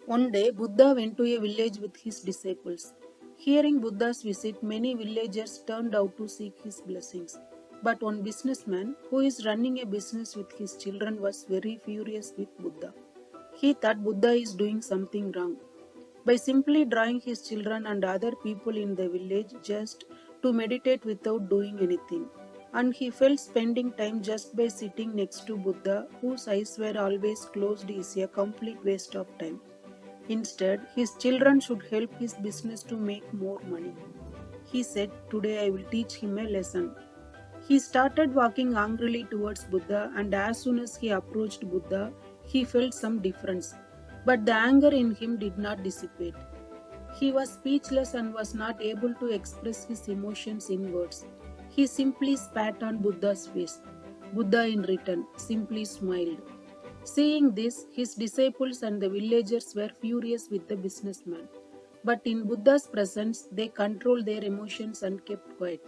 One day, Buddha went to a village with his disciples. Hearing Buddha's visit, many villagers turned out to seek his blessings. But one businessman who is running a business with his children was very furious with Buddha. He thought Buddha is doing something wrong by simply drawing his children and other people in the village just to meditate without doing anything. And he felt spending time just by sitting next to Buddha, whose eyes were always closed, is a complete waste of time. Instead, his children should help his business to make more money. He said, "Today I will teach him a lesson." He started walking angrily towards Buddha, and as soon as he approached Buddha, he felt some difference. But the anger in him did not dissipate. He was speechless and was not able to express his emotions in words. He simply spat on Buddha's face. Buddha, in return, simply smiled. Seeing this, his disciples and the villagers were furious with the businessman. But in Buddha's presence, they controlled their emotions and kept quiet.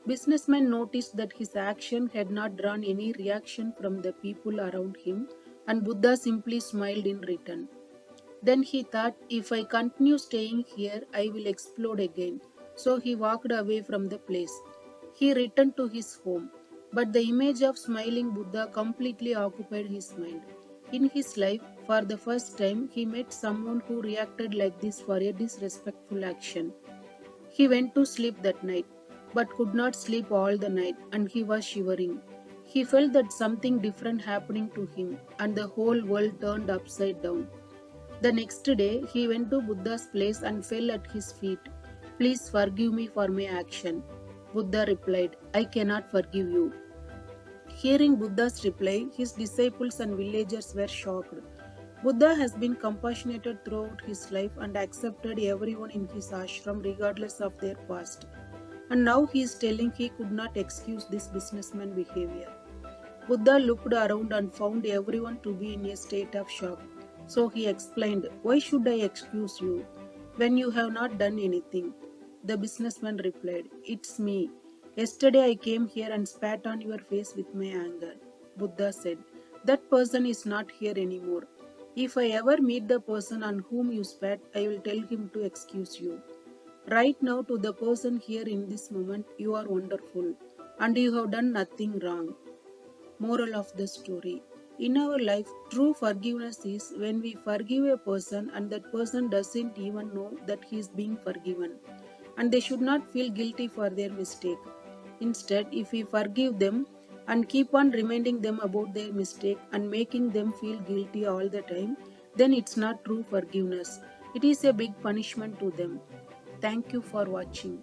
Businessman noticed that his action had not drawn any reaction from the people around him, and Buddha simply smiled in return. Then he thought, if I continue staying here, I will explode again. So he walked away from the place. He returned to his home, but the image of smiling Buddha completely occupied his mind. In his life, for the first time, he met someone who reacted like this for a disrespectful action. He went to sleep that night, but could not sleep all the night, and he was shivering. He felt that something different happening to him, and the whole world turned upside down. The next day, he went to Buddha's place and fell at his feet. "Please forgive me for my action." Buddha replied, "I cannot forgive you." Hearing Buddha's reply, his disciples and villagers were shocked. Buddha has been compassionate throughout his life and accepted everyone in his ashram regardless of their past. And now he is telling he could not excuse this businessman behavior. Buddha looked around and found everyone to be in a state of shock. So he explained, "Why should I excuse you when you have not done anything?" The businessman replied, "It's me. Yesterday I came here and spat on your face with my anger." Buddha said, "That person is not here anymore. If I ever meet the person on whom you spat, I will tell him to excuse you. Right now, to the person here in this moment, you are wonderful and you have done nothing wrong." Moral of the story: in our life, true forgiveness is when we forgive a person and that person doesn't even know that he is being forgiven, and they should not feel guilty for their mistake. Instead, if we forgive them and keep on reminding them about their mistake and making them feel guilty all the time, then it's not true forgiveness. It is a big punishment to them. Thank you for watching.